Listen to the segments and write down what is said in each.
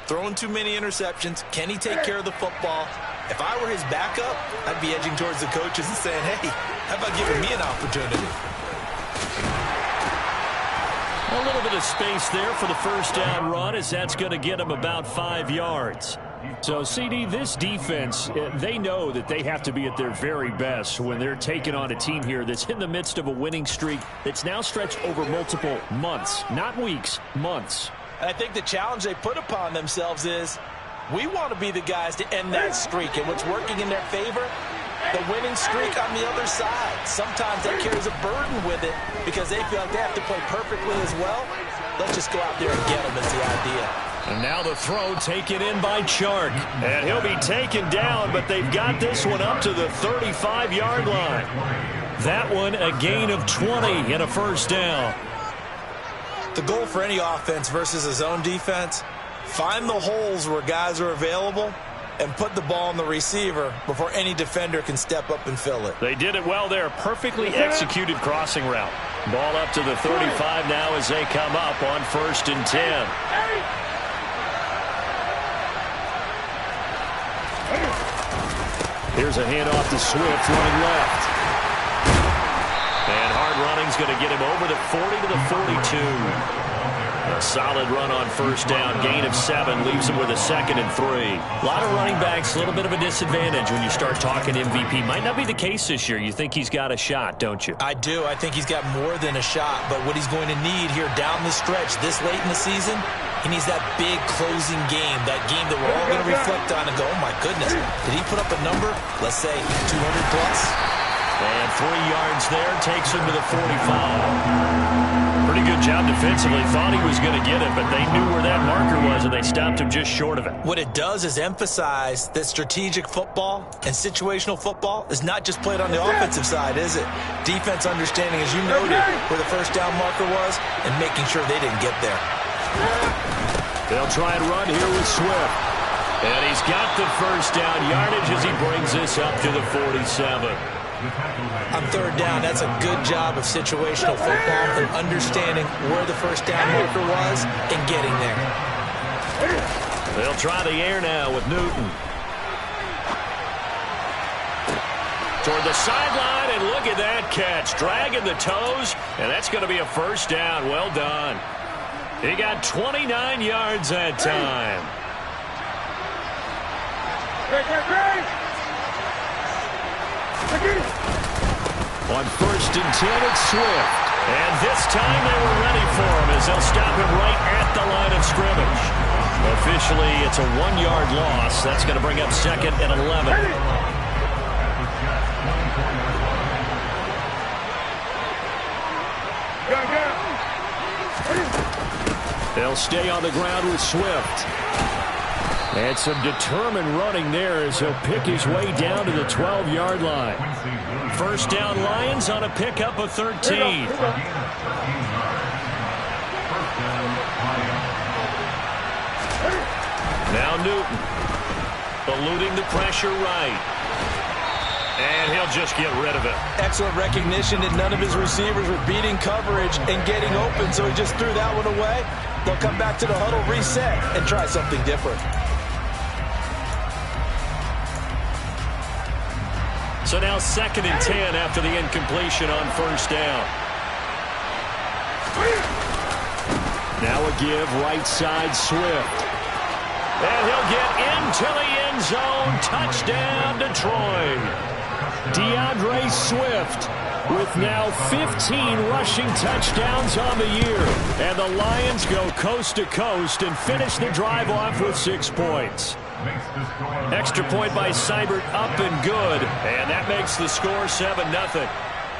Throwing too many interceptions. Can he take care of the football? If I were his backup, I'd be edging towards the coaches and saying, hey, how about giving me an opportunity? A little bit of space there for the first down run, as that's going to get him about 5 yards. So, CD, this defense, they know that they have to be at their very best when they're taking on a team here that's in the midst of a winning streak that's now stretched over multiple months, not weeks, months. And I think the challenge they put upon themselves is we want to be the guys to end that streak. And what's working in their favor, the winning streak on the other side. Sometimes that carries a burden with it because they feel like they have to play perfectly as well. Let's just go out there and get them is the idea. And now the throw taken in by Chark. And he'll be taken down, but they've got this one up to the 35-yard line. That one a gain of 20 and a first down. The goal for any offense versus a zone defense, find the holes where guys are available and put the ball on the receiver before any defender can step up and fill it. They did it well there. Perfectly executed crossing route. Ball up to the 35 now as they come up on 1st and 10. Here's a handoff to Swift running left. And hard running's going to get him over the 40 to the 42. A solid run on first down. Gain of 7 leaves him with a 2nd and 3. A lot of running backs, a little bit of a disadvantage when you start talking MVP. Might not be the case this year. You think he's got a shot, don't you? I do. I think he's got more than a shot. But what he's going to need here down the stretch this late in the season, he needs that big closing game, that game that we're all going to reflect on and go, oh, my goodness, did he put up a number, let's say, 200 plus? And 3 yards there takes him to the 45. Pretty good job defensively. Thought he was going to get it, but they knew where that marker was, and they stopped him just short of it. What it does is emphasize that strategic football and situational football is not just played on the offensive side, is it? Defense understanding, as you noted, where the first down marker was and making sure they didn't get there. They'll try and run here with Swift. And he's got the first down yardage as he brings this up to the 47. On 3rd down, that's a good job of situational football and understanding where the first down marker was and getting there. They'll try the air now with Newton. Toward the sideline, and look at that catch. Dragging the toes, and that's going to be a first down. Well done. He got 29 yards that time. On 1st and 10, it's Swift. And this time they were ready for him as they'll stop him right at the line of scrimmage. Officially, it's a 1-yard loss. That's going to bring up 2nd and 11. They'll stay on the ground with Swift. And some determined running there as he'll pick his way down to the 12-yard line. First down Lions on a pickup of 13. Now Newton. Eluding the pressure right. And he'll just get rid of it. Excellent recognition that none of his receivers were beating coverage and getting open, so he just threw that one away. They'll come back to the huddle, reset, and try something different. So now 2nd and 10 after the incompletion on first down. Now a give right side Swift. And he'll get into the end zone. Touchdown Detroit. DeAndre Swift with now 15 rushing touchdowns on the year. And the Lions go coast to coast and finish the drive off with 6 points. Extra point by Seibert up and good. And that makes the score 7-0.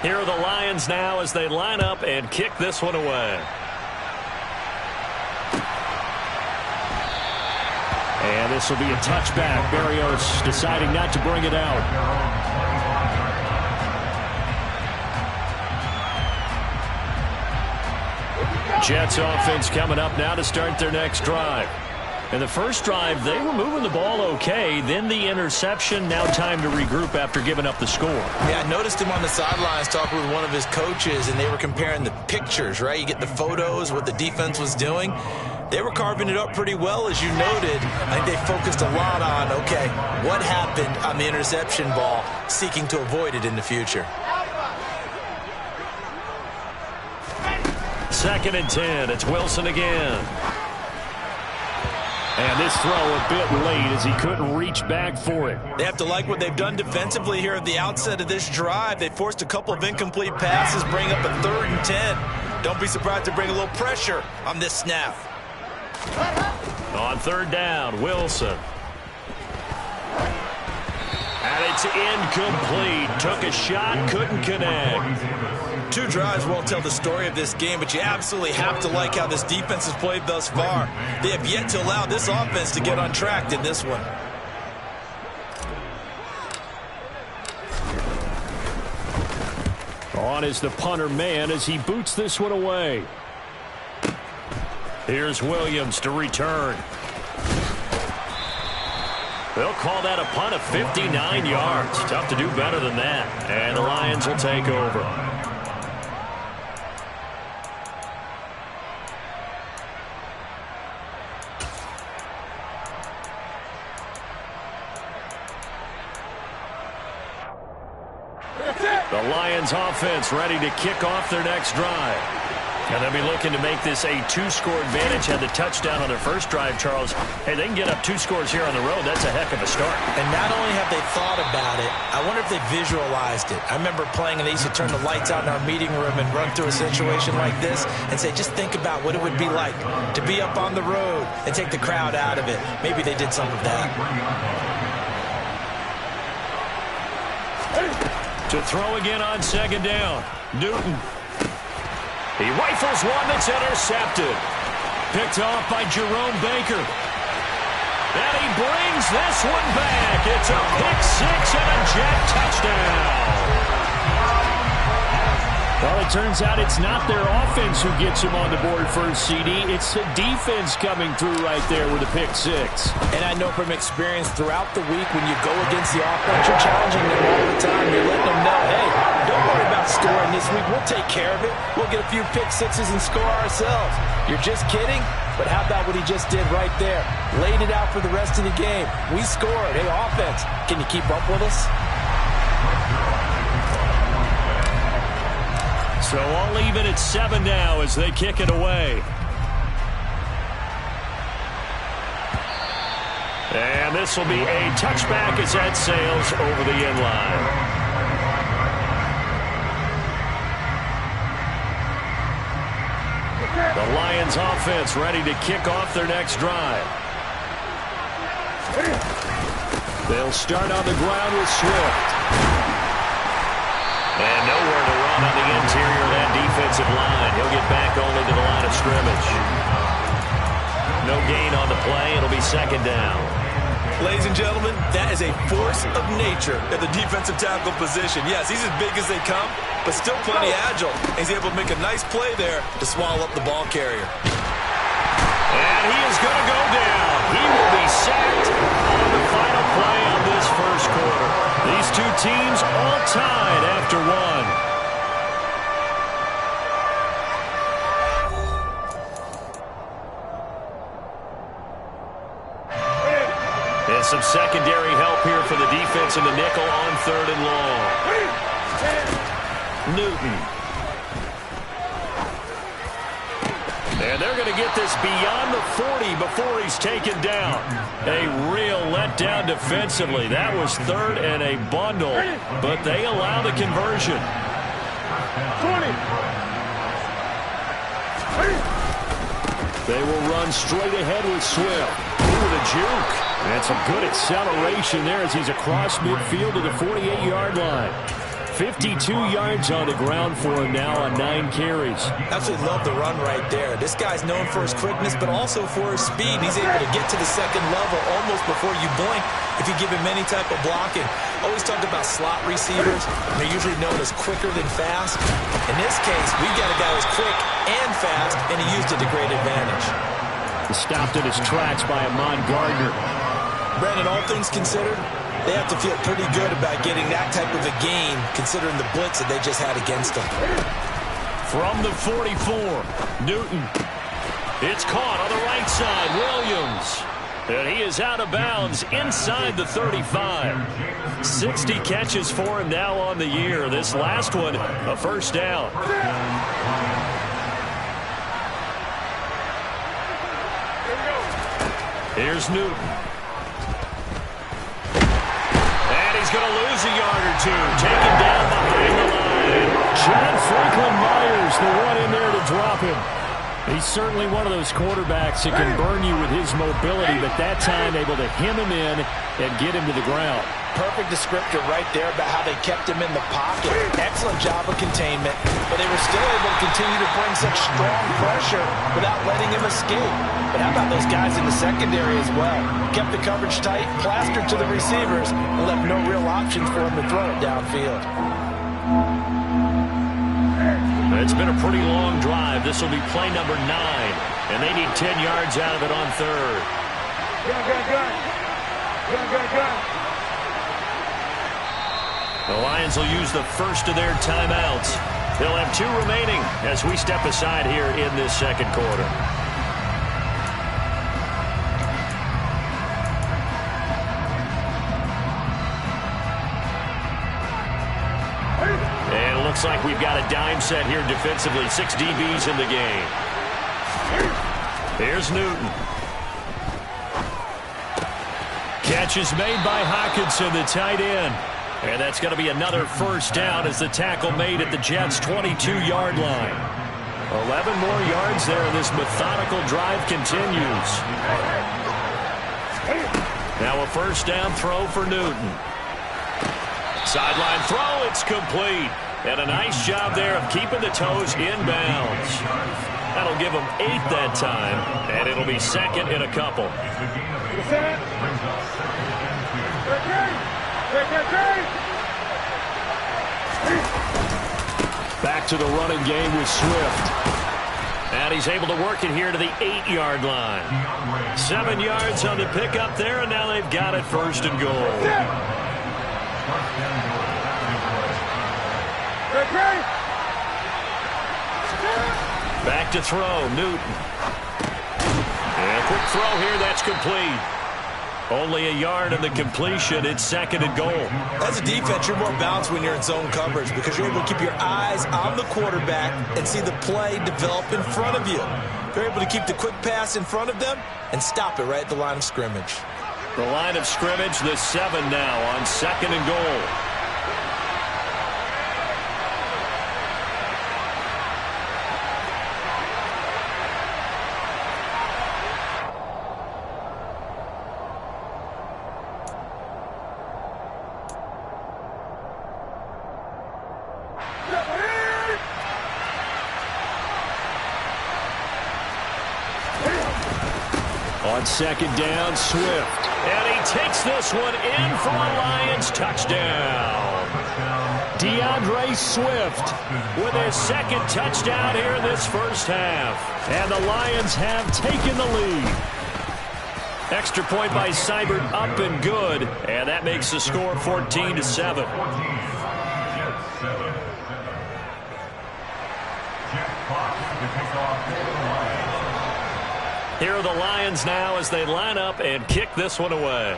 Here are the Lions now as they line up and kick this one away. And this will be a touchback. Barrios deciding not to bring it out. Jets offense coming up now to start their next drive. In the first drive, they were moving the ball okay. Then the interception. Now time to regroup after giving up the score. Yeah, I noticed him on the sidelines talking with one of his coaches, and they were comparing the pictures, right? You get the photos, what the defense was doing. They were carving it up pretty well, as you noted. I think they focused a lot on, okay, what happened on the interception ball, seeking to avoid it in the future. 2nd and 10. It's Wilson again. And this throw a bit late as he couldn't reach back for it. They have to like what they've done defensively here at the outset of this drive. They forced a couple of incomplete passes, bring up a 3rd and 10. Don't be surprised to bring a little pressure on this snap. On 3rd down, Wilson. And it's incomplete. Took a shot, couldn't connect. 2 drives won't tell the story of this game, but you absolutely have to like how this defense has played thus far. They have yet to allow this offense to get on track in this one. On is the punter man as he boots this one away. Here's Williams to return. They'll call that a punt of 59 yards. Tough to do better than that. And the Lions will take over. The Lions offense ready to kick off their next drive. And they'll be looking to make this a 2-score advantage. Had the touchdown on their first drive, Charles. Hey, they can get up 2 scores here on the road. That's a heck of a start. And not only have they thought about it, I wonder if they visualized it. I remember playing, and they used to turn the lights out in our meeting room and run through a situation like this and say, just think about what it would be like to be up on the road and take the crowd out of it. Maybe they did some of that. To throw again on 2nd down. Newton. He rifles one that's intercepted. Picked off by Jerome Baker. And he brings this one back. It's a pick-6 and a jet touchdown. Well, it turns out it's not their offense who gets him on the board first, CD. It's the defense coming through right there with a pick-6. And I know from experience throughout the week when you go against the offense, you're challenging them all the time. You're letting them know, hey, don't worry about scoring this week. We'll take care of it. We'll get a few pick-6s and score ourselves. You're just kidding? But how about what he just did right there? Laid it out for the rest of the game. We scored. Hey, offense, can you keep up with us? So I'll leave it at 7 now as they kick it away. And this will be a touchback as that sails over the end line. The Lions offense ready to kick off their next drive. They'll start on the ground with Swift. And nowhere to run on the interior of that defensive line. He'll get back only to the line of scrimmage. No gain on the play. It'll be 2nd down. Ladies and gentlemen, that is a force of nature at the defensive tackle position. Yes, he's as big as they come, but still plenty agile. He's able to make a nice play there to swallow up the ball carrier. And he is going to go down. He will be sacked on the final play of this first quarter. These two teams all tied after 1. And some secondary help here for the defense in the nickel on 3rd and long. Newton. And they're going to get this beyond the 40 before he's taken down. A real letdown defensively. That was 3rd and a bundle, but they allow the conversion. 20. They will run straight ahead with Swift. Ooh, the juke. And some good acceleration there as he's across midfield to the 48-yard line. 52 yards on the ground for him now on 9 carries. Absolutely love the run right there. This guy's known for his quickness, but also for his speed. He's able to get to the 2nd level almost before you blink if you give him any type of blocking. Always talked about slot receivers. They're usually known as quicker than fast. In this case, we've got a guy who's quick and fast, and he used it to great advantage. Stopped in his tracks by Amon Gardner. Brandon, all things considered, they have to feel pretty good about getting that type of a gain, considering the blitz that they just had against them. From the 44, Newton. It's caught on the right side. Williams. And he is out of bounds inside the 35. 60 catches for him now on the year. This last one, a first down. Here's Newton. And he's going to lose a yard or two. Taken down behind the line. John Franklin Myers, the one in there to drop him. He's certainly one of those quarterbacks that can burn you with his mobility, but that time able to hem him in and get him to the ground. Perfect descriptor right there about how they kept him in the pocket. Excellent job of containment, but they were still able to continue to bring such strong pressure without letting him escape. But how about those guys in the secondary as well? Kept the coverage tight, plastered to the receivers, and left no real options for him to throw it downfield. It's been a pretty long drive. This will be play number 9, and they need 10 yards out of it on third. The Lions will use the first of their timeouts. They'll have 2 remaining as we step aside here in this second quarter. And it looks like we've got a dime set here defensively. 6 DBs in the game. Here's Newton. Catch is made by Hockenson, the tight end. And that's going to be another first down as the tackle made at the Jets' 22-yard line. 11 more yards there, and this methodical drive continues. Now a first down throw for Newton. Sideline throw, it's complete. And a nice job there of keeping the toes inbounds. That'll give them 8 that time, and it'll be second in a couple. Back to the running game with Swift. And he's able to work it here to the 8-yard line. 7 yards on the pickup there, and now they've got it first and goal. Back to throw, Newton. And a quick throw here, that's complete. Only a yard in the completion. It's second and goal. As a defense, you're more balanced when you're in zone coverage because you're able to keep your eyes on the quarterback and see the play develop in front of you. You're able to keep the quick pass in front of them and stop it right at the line of scrimmage. The line of scrimmage, the 7 now on second and goal. On second down, Swift. And he takes this one in for a Lions touchdown. DeAndre Swift with his second touchdown here in this first half. And the Lions have taken the lead. Extra point by Seibert, up and good. And that makes the score 14-7. Here are the Lions now as they line up and kick this one away.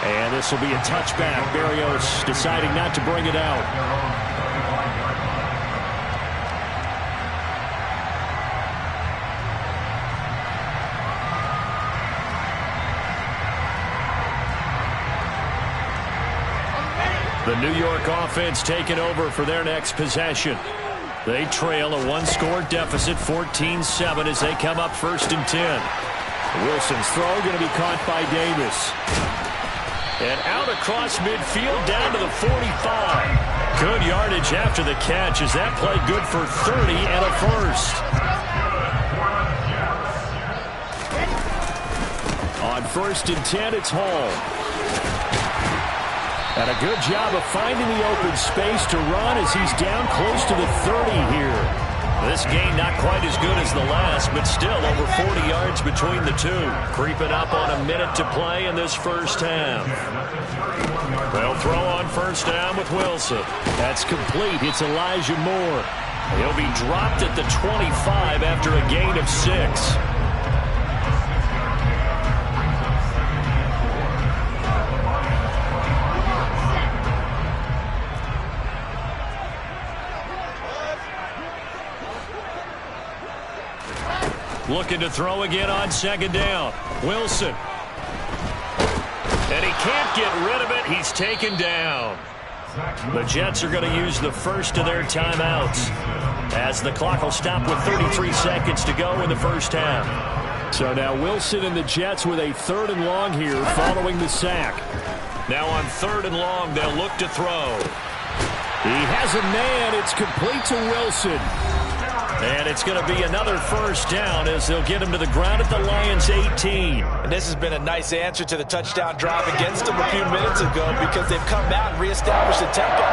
And this will be a touchback. Berrios deciding not to bring it out. The New York offense taking over for their next possession. They trail a 1-score deficit, 14-7, as they come up first and 10. Wilson's throw going to be caught by Davis. And out across midfield down to the 45. Good yardage after the catch as that play good for 30 and a first. On first and 10, it's Hall. And a good job of finding the open space to run as he's down close to the 30 here. This gain not quite as good as the last, but still over 40 yards between the two. Creeping up on a minute to play in this first half. They'll throw on first down with Wilson. That's complete. It's Elijah Moore. He'll be dropped at the 25 after a gain of 6. Looking to throw again on second down. Wilson. And he can't get rid of it. He's taken down. The Jets are going to use the first of their timeouts, as the clock will stop with 33 seconds to go in the first half. So now Wilson and the Jets with a 3rd and long here following the sack. Now on 3rd and long, they'll look to throw. He has a man. It's complete to Wilson. And it's going to be another first down as they'll get him to the ground at the Lions' 18. And this has been a nice answer to the touchdown drive against them a few minutes ago, because they've come out and reestablished the tempo.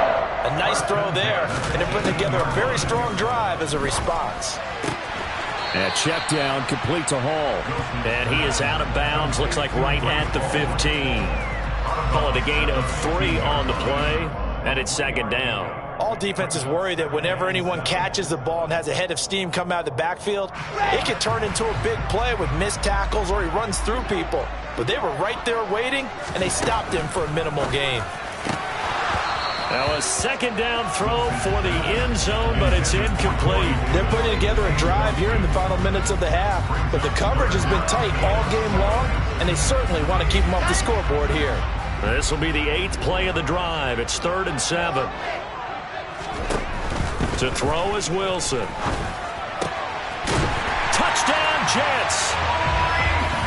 A nice throw there, and they're putting together a very strong drive as a response. And check down, complete to Hall. And he is out of bounds, looks like right at the 15. Call it a gain of 3 on the play, and it's second down. All defenses worry that whenever anyone catches the ball and has a head of steam come out of the backfield, it can turn into a big play with missed tackles or he runs through people. But they were right there waiting, and they stopped him for a minimal gain. Now a second down throw for the end zone, but it's incomplete. They're putting together a drive here in the final minutes of the half, but the coverage has been tight all game long, and they certainly want to keep them off the scoreboard here. This will be the 8th play of the drive. It's 3rd and 7. To throw is Wilson. Touchdown, Jets!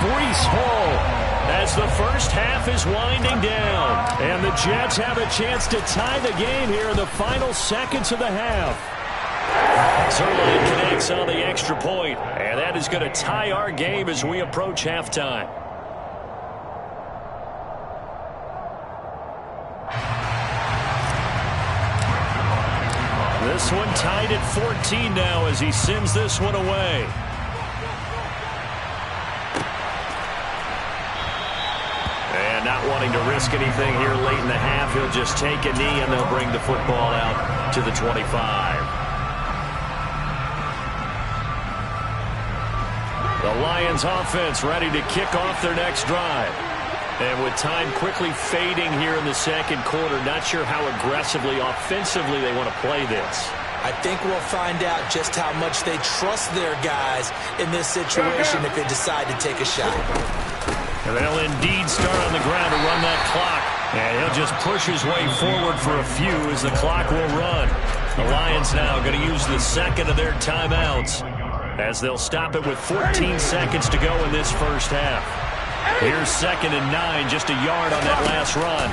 Breece Hall, as the first half is winding down. And the Jets have a chance to tie the game here in the final seconds of the half. Sirlein connects on the extra point, and that is going to tie our game as we approach halftime. This one tied at 14 now as he sends this one away. And not wanting to risk anything here late in the half, he'll just take a knee and they'll bring the football out to the 25. The Lions offense ready to kick off their next drive. And with time quickly fading here in the second quarter, not sure how aggressively, offensively they want to play this. I think we'll find out just how much they trust their guys in this situation if they decide to take a shot. And they'll indeed start on the ground to run that clock. And he'll just push his way forward for a few as the clock will run. The Lions now going to use the second of their timeouts as they'll stop it with 14 seconds to go in this first half. Here's 2nd and 9, just a yard on that last run.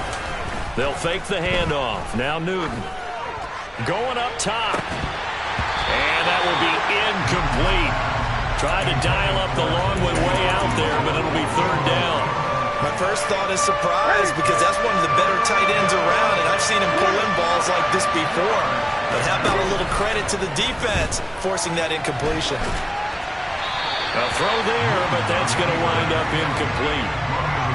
They'll fake the handoff. Now Newton going up top. And that will be incomplete. Tried to dial up the long one way out there, but it'll be 3rd down. My first thought is surprise, because that's one of the better tight ends around, and I've seen him pull in balls like this before. But how about a little credit to the defense forcing that incompletion? A throw there, but that's going to wind up incomplete.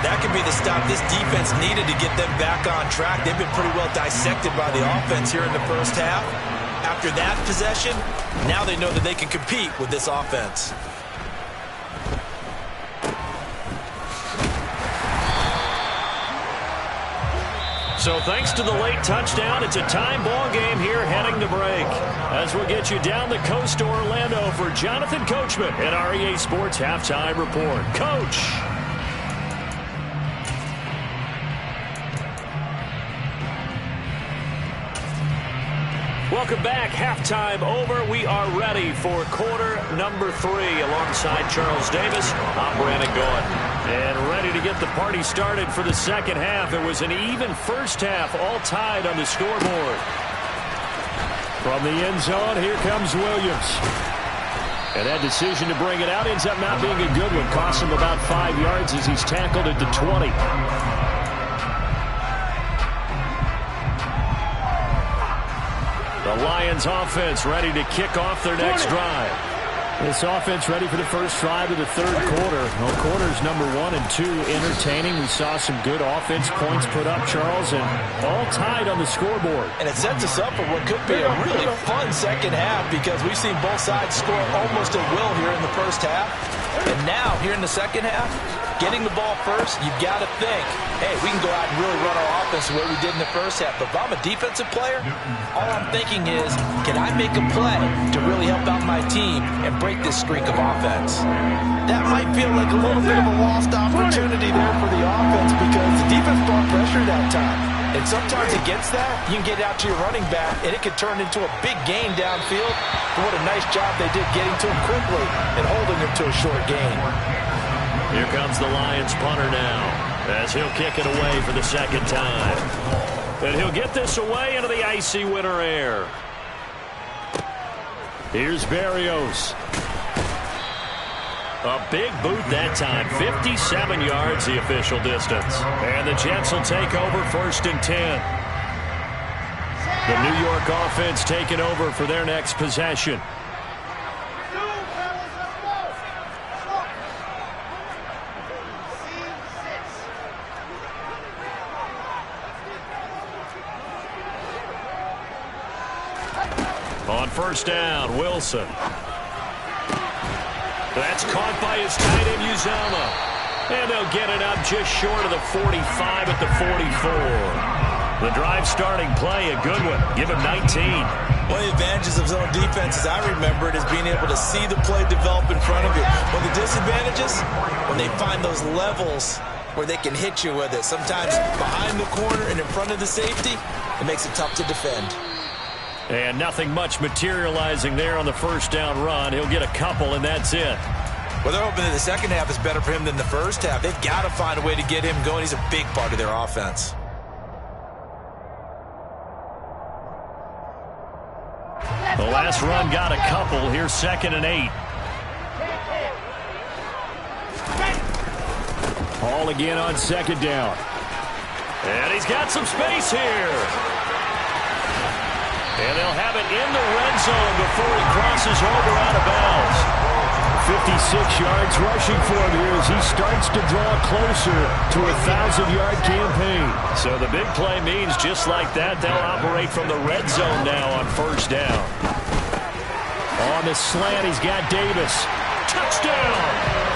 That could be the stop this defense needed to get them back on track. They've been pretty well dissected by the offense here in the first half. After that possession, now they know that they can compete with this offense. So thanks to the late touchdown, it's a time ball game here heading to break. As we'll get you down the coast to Orlando for Jonathan Coachman at our EA Sports Halftime Report. Coach. Welcome back. Halftime over. We are ready for quarter number 3 alongside Charles Davis. I'm Brandon Gordon. And ready to get the party started for the second half. It was an even first half, all tied on the scoreboard. From the end zone, here comes Williams. And that decision to bring it out ends up not being a good one. Costs him about 5 yards as he's tackled at the 20. The Lions offense ready to kick off their next drive. This offense ready for the first drive of the third quarter. Well, quarters number 1 and 2 entertaining. We saw some good offense points put up, Charles, and all tied on the scoreboard. And it sets us up for what could be a really fun second half because we've seen both sides score almost at will here in the first half. And now, here in the second half, getting the ball first, you've got to think, hey, we can go out and really run our offense the way we did in the first half. But if I'm a defensive player, all I'm thinking is, can I make a play to really help out my team and break this streak of offense? That might feel like a little bit of a lost opportunity there for the offense because the defense brought pressure that time. And sometimes against that, you can get out to your running back, and it could turn into a big gain downfield. But what a nice job they did getting to him quickly and holding him to a short gain. Here comes the Lions punter now as he'll kick it away for the second time. And he'll get this away into the icy winter air. Here's Berrios. A big boot that time. 57 yards the official distance. And the Jets will take over 1st and 10. The New York offense taking over for their next possession. On 1st down, Wilson. That's caught by his tight end, Uzama. And they'll get it up just short of the 45 at the 44. The drive starting play, a good one. Give him 19. One of the advantages of zone defense, as I remember it, is being able to see the play develop in front of you. One of the disadvantages, when they find those levels where they can hit you with it. Sometimes behind the corner and in front of the safety, it makes it tough to defend. And nothing much materializing there on the 1st down run. He'll get a couple, and that's it. Well, they're hoping that the second half is better for him than the first half. They've got to find a way to get him going. He's a big part of their offense. The last run got a couple. Here's 2nd and 8. Ball again on 2nd down. And he's got some space here. And they'll have it in the red zone before he crosses over out of bounds. 56 yards rushing for him here as he starts to draw closer to a 1,000-yard campaign. So the big play means just like that, they'll operate from the red zone now on 1st down. On the slant, he's got Davis. Touchdown!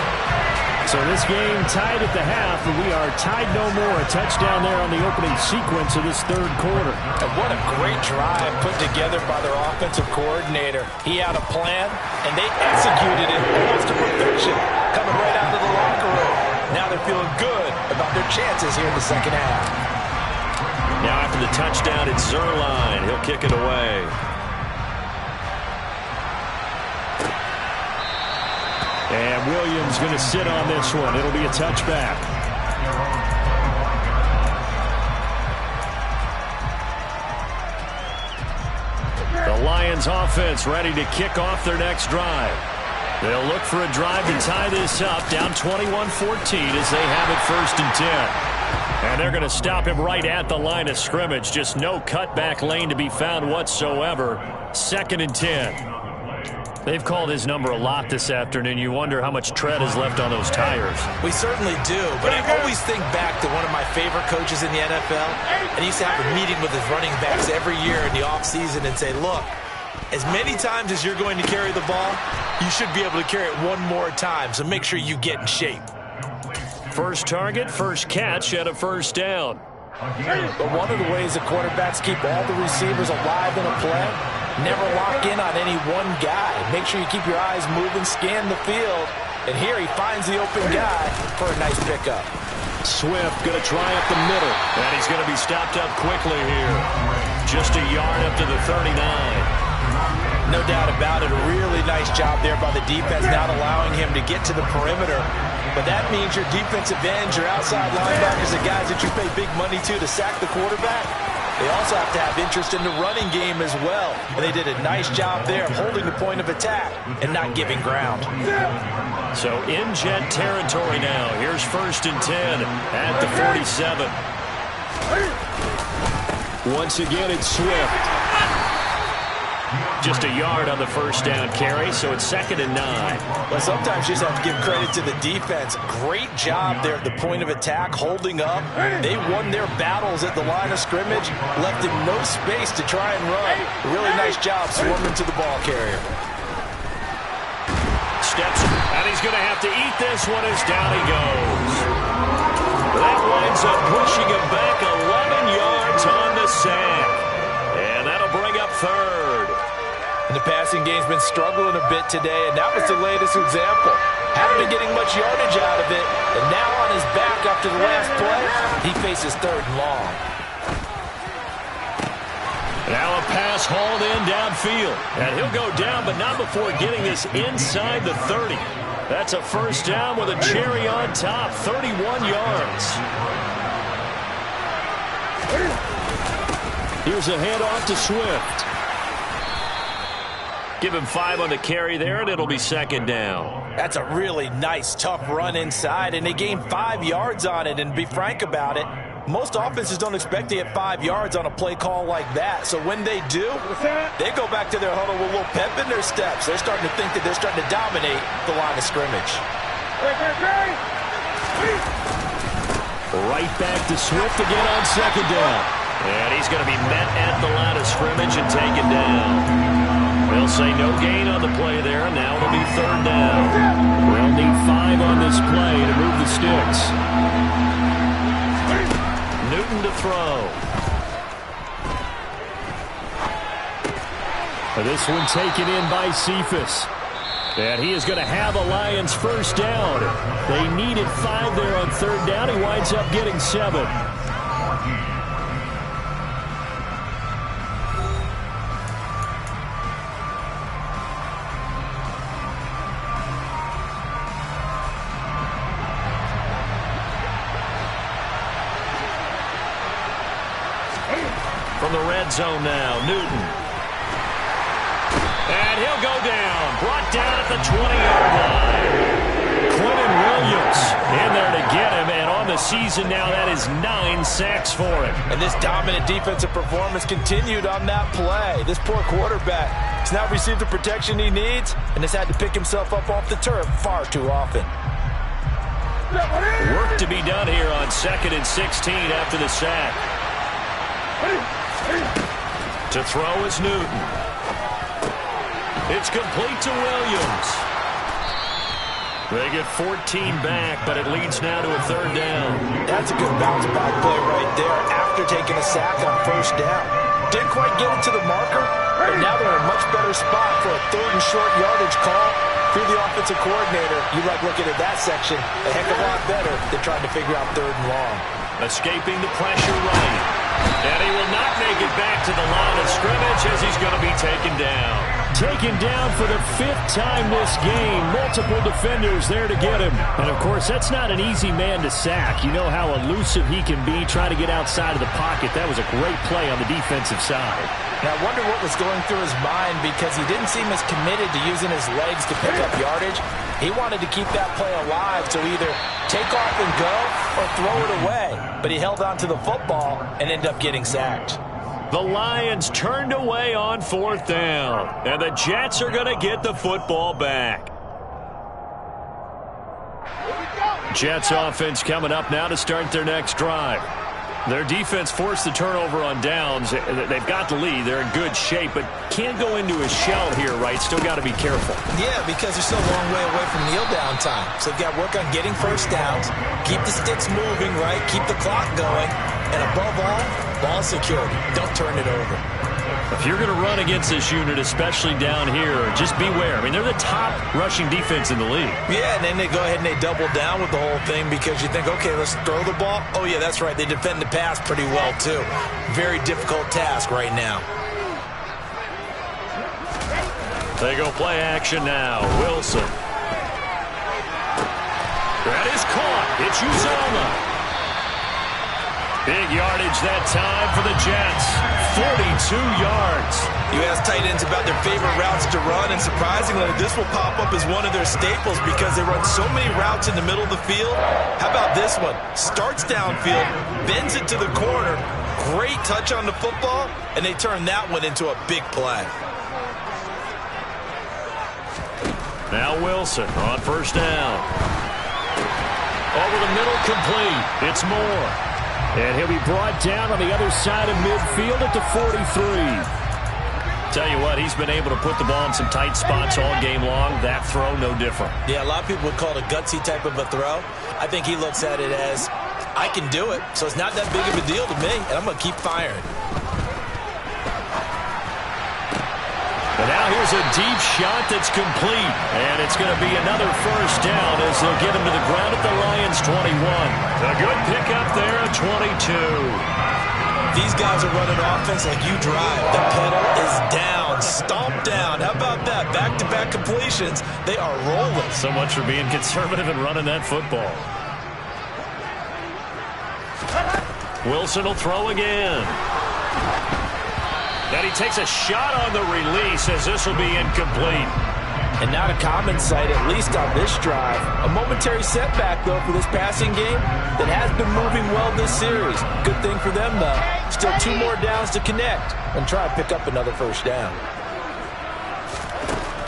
So this game tied at the half, and we are tied no more. A touchdown there on the opening sequence of this third quarter. And what a great drive put together by their offensive coordinator. He had a plan, and they executed it almost to perfection, coming right out of the locker room. Now they're feeling good about their chances here in the second half. Now after the touchdown, it's Zerline. He'll kick it away. And Williams going to sit on this one. It'll be a touchback. The Lions offense ready to kick off their next drive. They'll look for a drive to tie this up, down 21-14 as they have it 1st and 10. And they're going to stop him right at the line of scrimmage. Just no cutback lane to be found whatsoever. 2nd and 10. They've called his number a lot this afternoon. You wonder how much tread is left on those tires. We certainly do, but I always think back to one of my favorite coaches in the NFL, and he used to have a meeting with his running backs every year in the offseason and say, look, as many times as you're going to carry the ball, you should be able to carry it one more time, so make sure you get in shape. First target, first catch at a 1st down. But one of the ways the quarterbacks keep all the receivers alive in a play, never lock in on any one guy. Make sure you keep your eyes moving, scan the field. And here he finds the open guy for a nice pickup. Swift going to try up the middle. And he's going to be stopped up quickly here. Just a yard up to the 39. No doubt about it. A really nice job there by the defense, not allowing him to get to the perimeter. But that means your defensive ends, your outside linebackers, the guys that you pay big money to sack the quarterback, they also have to have interest in the running game as well. And they did a nice job there of holding the point of attack and not giving ground. So in Jet territory now. Here's 1st and 10 at the 47. Once again, it's Swift. Just a yard on the first down carry, so it's 2nd and 9. Well, sometimes you just have to give credit to the defense. Great job there at the point of attack, holding up. They won their battles at the line of scrimmage, left him no space to try and run. Really nice job swarming to the ball carrier. Steps, and he's going to have to eat this one as down he goes. That winds up pushing him back 11 yards on the sack. And that'll bring up 3rd. And the passing game's been struggling a bit today, and that was the latest example. Haven't been getting much yardage out of it, and now on his back after the last play, he faces 3rd and long. Now a pass hauled in downfield. And he'll go down, but not before getting this inside the 30. That's a first down with a cherry on top, 31 yards. Here's a handoff to Swift. Give him 5 on the carry there, and it'll be 2nd down. That's a really nice, tough run inside, and they gained 5 yards on it. And to be frank about it, most offenses don't expect to get 5 yards on a play call like that. So when they do, they go back to their huddle with a little pep in their steps. They're starting to think that they're starting to dominate the line of scrimmage. Right back to Swift again on 2nd down. And he's going to be met at the line of scrimmage and taken down. They'll say no gain on the play there. Now it'll be 3rd down. They'll need 5 on this play to move the sticks. Newton to throw. This one taken in by Cephas. And he is going to have a Lions first down. They needed 5 there on 3rd down. He winds up getting 7. From the red zone now, Newton. And he'll go down. Brought down at the 20-yard line. Quentin Williams in there to get him. And on the season now, that is 9 sacks for him. And this dominant defensive performance continued on that play. This poor quarterback has now received the protection he needs and has had to pick himself up off the turf far too often. Work to be done here on 2nd and 16 after the sack. To throw is Newton. It's complete to Williams. They get 14 back, but it leads now to a 3rd down. That's a good bounce back play right there after taking a sack on 1st down. Didn't quite get it to the marker, but now they're in a much better spot for a 3rd and short yardage call through the offensive coordinator. You like looking at that section a heck of a lot better than trying to figure out 3rd and long. Escaping the pressure right. And he will not make it back to the line of scrimmage as he's going to be taken down. Taken down for the 5th time this game. Multiple defenders there to get him. And, of course, that's not an easy man to sack. You know how elusive he can be trying to get outside of the pocket. That was a great play on the defensive side. Now, I wonder what was going through his mind because he didn't seem as committed to using his legs to pick up yardage. He wanted to keep that play alive, so either take off and go or throw it away. But he held on to the football and ended up getting sacked. The Lions turned away on 4th down, and the Jets are going to get the football back. Jets offense coming up now to start their next drive. Their defense forced the turnover on downs. They've got the lead. They're in good shape, but can't go into a shell here, right? Still got to be careful. Yeah, because they're still a long way away from kneel down time. So they've got to work on getting first downs, keep the sticks moving, right? Keep the clock going. And above all, ball security. Don't turn it over. If you're going to run against this unit, especially down here, just beware. I mean, they're the top rushing defense in the league. Yeah, and then they go ahead and they double down with the whole thing because you think, okay, let's throw the ball. Oh, yeah, that's right. They defend the pass pretty well, too. Very difficult task right now. They go play action now. Wilson. That is caught. It's Uzomah. Big yardage that time for the Jets. 42 yards. You ask tight ends about their favorite routes to run, and surprisingly, this will pop up as one of their staples because they run so many routes in the middle of the field. How about this one? Starts downfield, bends it to the corner. Great touch on the football, and they turn that one into a big play. Now Wilson on first down. Over the middle, complete. It's Moore. And he'll be brought down on the other side of midfield at the 43. Tell you what, he's been able to put the ball in some tight spots all game long. That throw, no different. Yeah, a lot of people would call it a gutsy type of a throw. I think he looks at it as, I can do it, so it's not that big of a deal to me, and I'm going to keep firing. But now here's a deep shot that's complete. And it's going to be another first down as they'll get him to the ground at the Lions' 21. A good pickup there at 22. These guys are running offense like you drive. The pedal is down, stomped down. How about that? Back-to-back completions. They are rolling. So much for being conservative and running that football. Wilson will throw again. Then he takes a shot on the release as this will be incomplete. And not a common sight, at least on this drive. A momentary setback, though, for this passing game that has been moving well this series. Good thing for them, though. Still 2 more downs to connect and try to pick up another first down.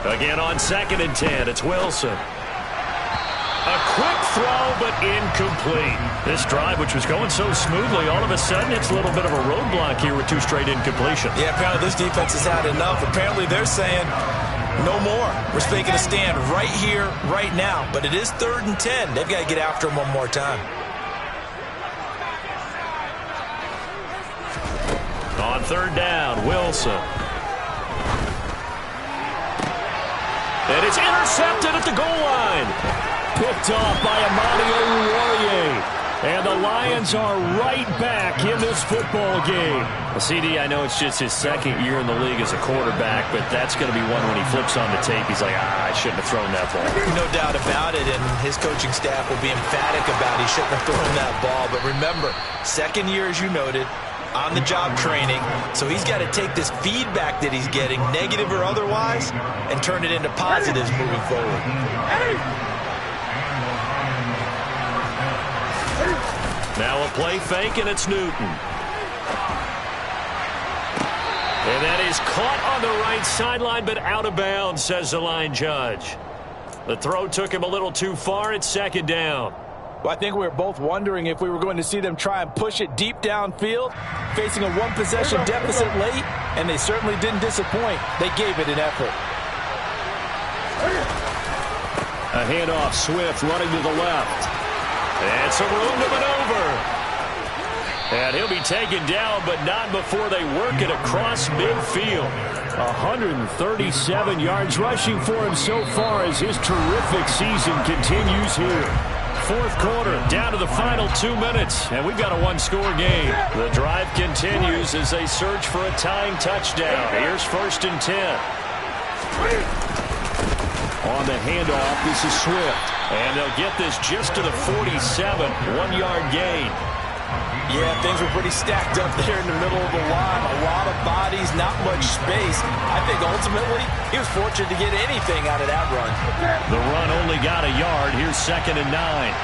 Again on 2nd and 10, it's Wilson. A quick throw, but incomplete. This drive, which was going so smoothly, all of a sudden it's a little bit of a roadblock here with 2 straight incompletions. Yeah, apparently this defense has had enough. Apparently they're saying, no more. We're making a stand right here, right now. But it is 3rd and 10. They've got to get after him one more time. On 3rd down, Wilson. And it's intercepted at the goal line. Picked off by Amani Oruwariye. And the Lions are right back in this football game. Well, CD, I know it's just his 2nd year in the league as a quarterback, but that's going to be one when he flips on the tape. He's like, I shouldn't have thrown that ball. No doubt about it, and his coaching staff will be emphatic about he shouldn't have thrown that ball. But remember, 2nd year, as you noted, on-the-job training. So he's got to take this feedback that he's getting, negative or otherwise, and turn it into positives moving forward. Now a play fake, and it's Newton. And that is caught on the right sideline, but out of bounds, says the line judge. The throw took him a little too far. It's 2nd down. Well, I think we were both wondering if we were going to see them try and push it deep downfield, facing a 1-possession deficit late, and they certainly didn't disappoint. They gave it an effort. A handoff, Swift running to the left. And some room to maneuver. And he'll be taken down, but not before they work it across midfield. 137 yards rushing for him so far as his terrific season continues here. 4th quarter, down to the final 2 minutes, and we've got a 1-score game. The drive continues as they search for a tying touchdown. Here's 1st and 10. On the handoff, this is Swift. And they'll get this just to the 47, 1-yard gain. Yeah, things were pretty stacked up there in the middle of the line. A lot of bodies, not much space. I think ultimately he was fortunate to get anything out of that run. The run only got a yard. Here's 2nd and 9.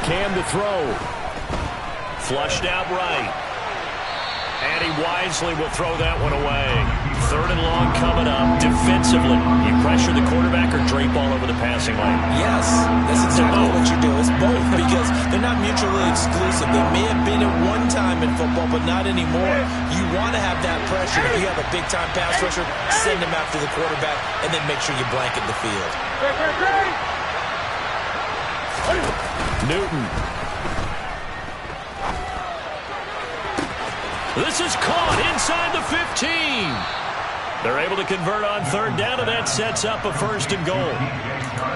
Cam to throw. Flushed out right. And he wisely will throw that one away. 3rd and long coming up. Defensively, you pressure the quarterback or drape all over the passing lane? Yes, that's exactly what you do. It's both because they're not mutually exclusive. They may have been at one time in football, but not anymore. You want to have that pressure. If you have a big-time pass rusher, send him after the quarterback, and then make sure you blanket the field. Newton. This is caught inside the 15. They're able to convert on 3rd down, and that sets up a 1st and goal.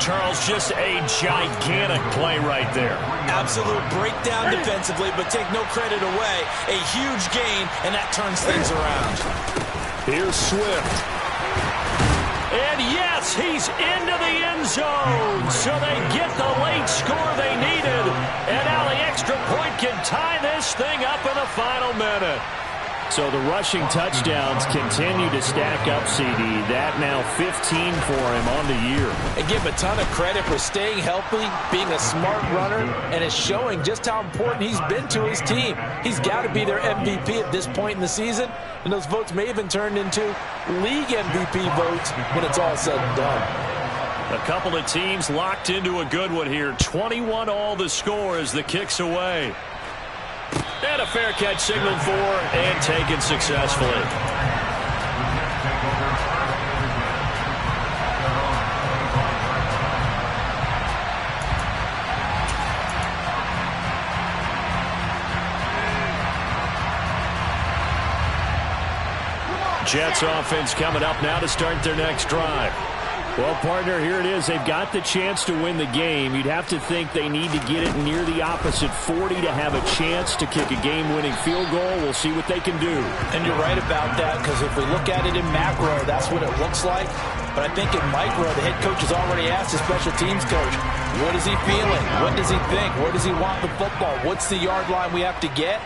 Charles, just a gigantic play right there. Absolute breakdown defensively, but take no credit away. A huge gain, and that turns things around. Here's Swift. And yes, he's into the end zone. So they get the late score they needed. And now the extra point can tie this thing up in the final minute. So the rushing touchdowns continue to stack up, CD. That now 15 for him on the year. And give him a ton of credit for staying healthy, being a smart runner, and it's showing just how important he's been to his team. He's got to be their MVP at this point in the season, and those votes may even turn into league MVP votes when it's all said and done. A couple of teams locked into a good one here. 21 all the score as the kick's away. And a fair catch signaled for and taken successfully. Jets offense coming up now to start their next drive. Well, partner, here it is. They've got the chance to win the game. You'd have to think they need to get it near the opposite 40 to have a chance to kick a game-winning field goal. We'll see what they can do. And you're right about that, because if we look at it in macro, that's what it looks like. But I think in micro, the head coach has already asked the special teams coach, what is he feeling? What does he think? Where does he want the football? What's the yard line we have to get?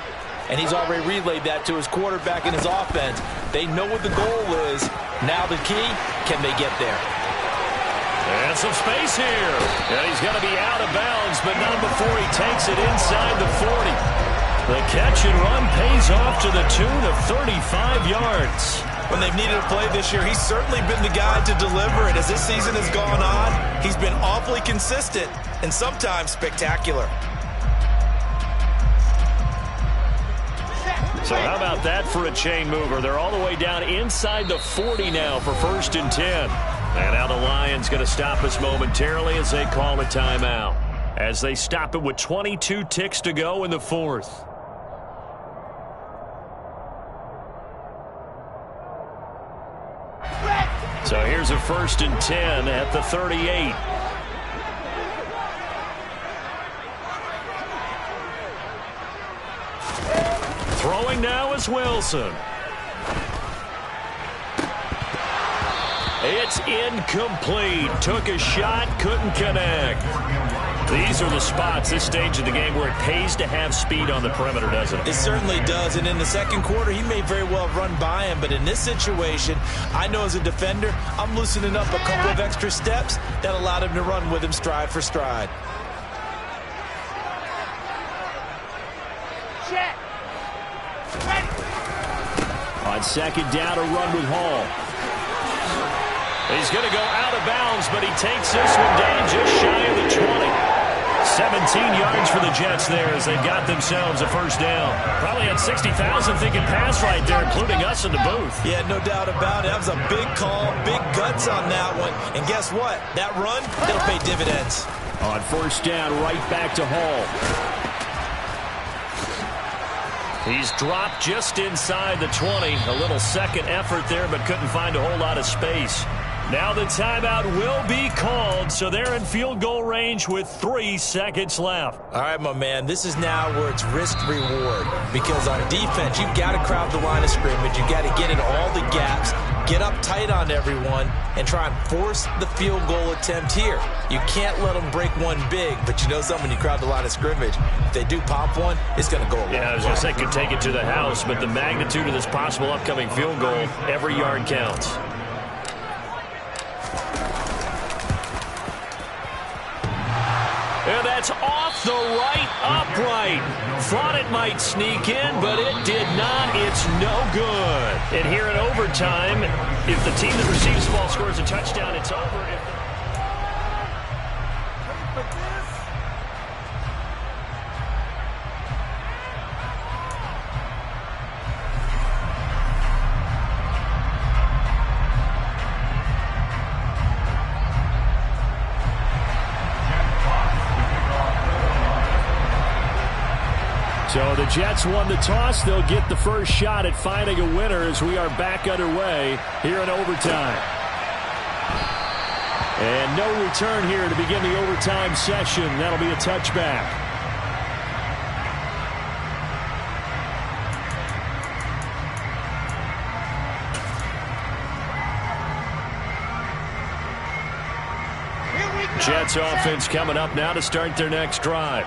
And he's already relayed that to his quarterback and his offense. They know what the goal is. Now the key, can they get there? And some space here. And he's going to be out of bounds, but not before he takes it inside the 40. The catch and run pays off to the tune of 35 yards. When they've needed a play this year, he's certainly been the guy to deliver it. As this season has gone on, he's been awfully consistent and sometimes spectacular. So how about that for a chain mover? They're all the way down inside the 40 now for 1st and 10. And now the Lions going to stop us momentarily as they call a timeout. As they stop it with 22 ticks to go in the 4th. So here's a 1st and 10 at the 38. Throwing now is Wilson. It's incomplete. Took a shot, couldn't connect. These are the spots, this stage of the game, where it pays to have speed on the perimeter, doesn't it? It certainly does, and in the second quarter, he may very well have run by him, but in this situation, I know as a defender, I'm loosening up a couple of extra steps that allowed him to run with him stride for stride. Check. On second down, a run with Hall. He's going to go out of bounds, but he takes this one down just shy of the 20. 17 yards for the Jets there as they got themselves a 1st down. Probably had 60,000 thinking pass right there, including us in the booth. Yeah, no doubt about it. That was a big call, big guts on that one. And guess what? That run, it'll pay dividends. On 1st down, right back to Hall. He's dropped just inside the 20. A little second effort there, but couldn't find a whole lot of space. Now the timeout will be called, so they're in field goal range with 3 seconds left. All right, my man, this is now where it's risk-reward. Because on defense, you've got to crowd the line of scrimmage. You've got to get in all the gaps, get up tight on everyone, and try and force the field goal attempt here. You can't let them break one big, but you know something, when you crowd the line of scrimmage, if they do pop one, it's going to go away. Yeah, I was going to say could take it to the house, but the magnitude of this possible upcoming field goal, every yard counts. And that's off the right upright. Thought it might sneak in, but it did not. It's no good. And here in overtime, if the team that receives the ball scores a touchdown, it's over. So the Jets won the toss. They'll get the first shot at finding a winner as we are back underway here in overtime. And no return here to begin the overtime session. That'll be a touchback. Jets offense coming up now to start their next drive.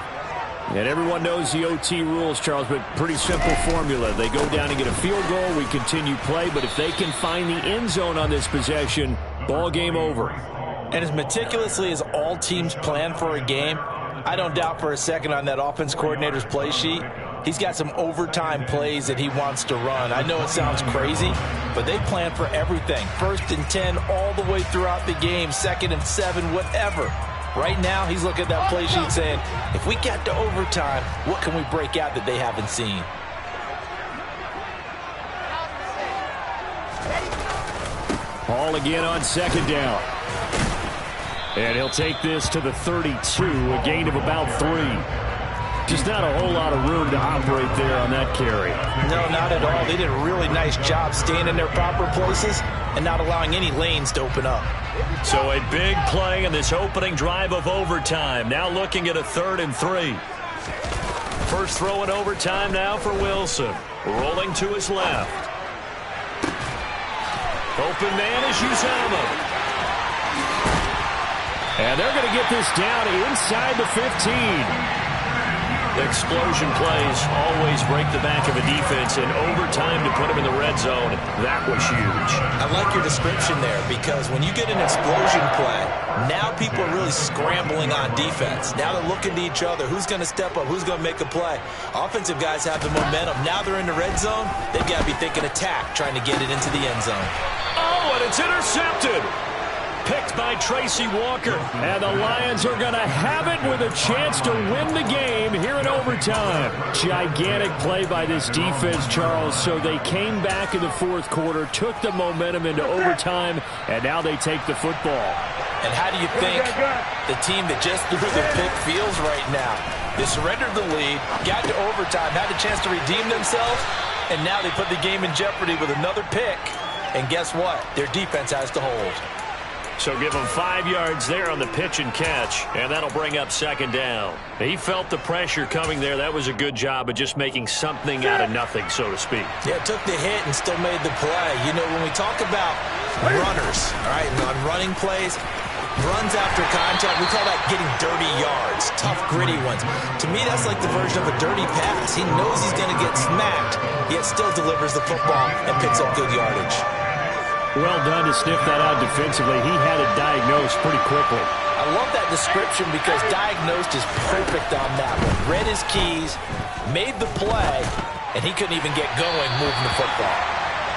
And everyone knows the OT rules, Charles, but pretty simple formula. They go down and get a field goal, we continue play, but if they can find the end zone on this possession, ball game over. And as meticulously as all teams plan for a game, I don't doubt for a second on that offense coordinator's play sheet, he's got some overtime plays that he wants to run. I know it sounds crazy, but they plan for everything. 1st and 10 all the way throughout the game, 2nd and 7, whatever. Right now, he's looking at that play sheet saying, if we get to overtime, what can we break out that they haven't seen? Ball again on 2nd down. And he'll take this to the 32, a gain of about 3. Just not a whole lot of room to operate there on that carry. No, not at all. They did a really nice job staying in their proper places and not allowing any lanes to open up. So a big play in this opening drive of overtime. Now looking at a 3rd and 3. First throw in overtime now for Wilson. Rolling to his left. Open man is Uzama. And they're going to get this down inside the 15. Explosion plays always break the back of a defense, in overtime to put them in the red zone. That was huge. I like your description there, because when you get an explosion play, now people are really scrambling on defense. Now they're looking to each other. Who's going to step up? Who's going to make a play? Offensive guys have the momentum. Now they're in the red zone. They've got to be thinking attack, trying to get it into the end zone. Oh, and it's intercepted. Picked by Tracy Walker. And the Lions are going to have it with a chance to win the game here in overtime. Gigantic play by this defense, Charles. So they came back in the 4th quarter, took the momentum into overtime, and now they take the football. And how do you think the team that just threw the pick feels right now? They surrendered the lead, got to overtime, had a chance to redeem themselves, and now they put the game in jeopardy with another pick. And guess what? Their defense has to hold. So give him 5 yards there on the pitch and catch, and that'll bring up 2nd down. He felt the pressure coming there. That was a good job of just making something out of nothing, so to speak. Yeah, took the hit and still made the play. You know, when we talk about runners, all right, on running plays, runs after contact, we call that getting dirty yards, tough, gritty ones. To me, that's like the version of a dirty pass. He knows he's going to get smacked, yet still delivers the football and picks up good yardage. Well done to sniff that out defensively. He had it diagnosed pretty quickly. I love that description because diagnosed is perfect on that one. Read his keys, made the play, and he couldn't even get going moving the football.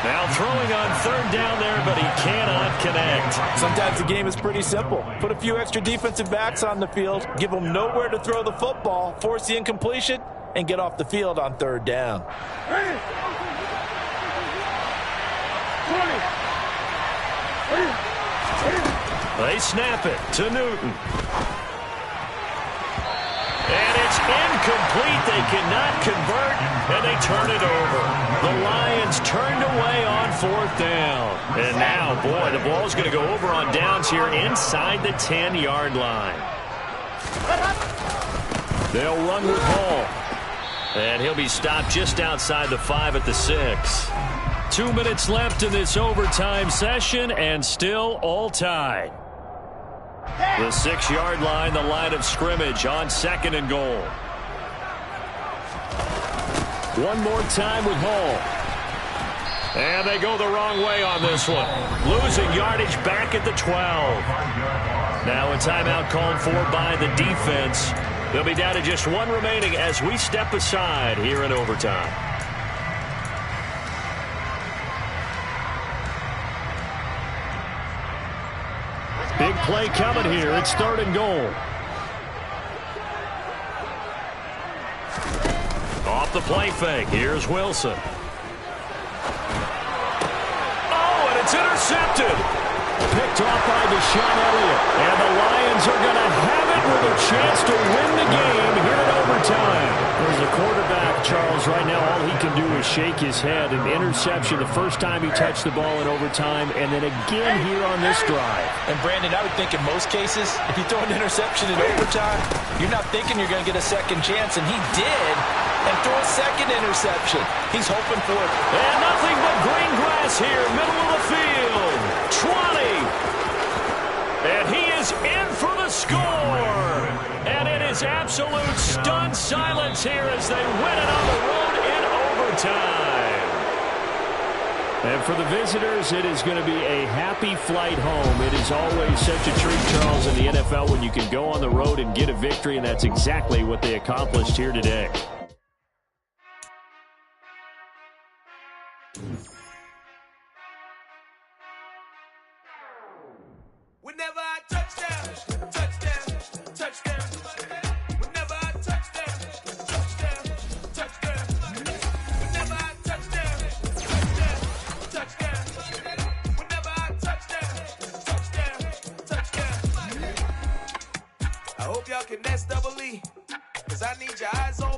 Now throwing on 3rd down there, but he cannot connect. Sometimes the game is pretty simple. Put a few extra defensive backs on the field, give them nowhere to throw the football, force the incompletion, and get off the field on 3rd down. They snap it to Newton. And it's incomplete. They cannot convert, and they turn it over. The Lions turned away on 4th down. And now, boy, the ball's going to go over on downs here inside the 10-yard line. They'll run with Hall. And he'll be stopped just outside the 5 at the 6. 2 minutes left in this overtime session, and still all tied. The 6-yard line, the line of scrimmage on 2nd and goal. One more time with Hall. And they go the wrong way on this one. Losing yardage back at the 12. Now a timeout called for by the defense. They'll be down to just 1 remaining as we step aside here in overtime. Big play coming here. It's 3rd and goal. Off the play fake. Here's Wilson. Oh, and it's intercepted. Picked off by Deshaun Elliott. And the Lions are going to have it with a chance to win the game here in overtime. There's a quarterback, Charles, right now all he can do is shake his head. An interception the first time he touched the ball in overtime, and then again here on this drive. And, Brandon, I would think in most cases, if you throw an interception in overtime, you're not thinking you're going to get a second chance, and he did, and throw a second interception. He's hoping for it. And nothing but green grass here, middle of the field. 20. And he is in for the score. And it is absolute stunned silence here as they win it on the road in overtime. And for the visitors, it is going to be a happy flight home. It is always such a treat, Charles, in the NFL when you can go on the road and get a victory, and that's exactly what they accomplished here today. hope y'all can nest double E, cause I need your eyes on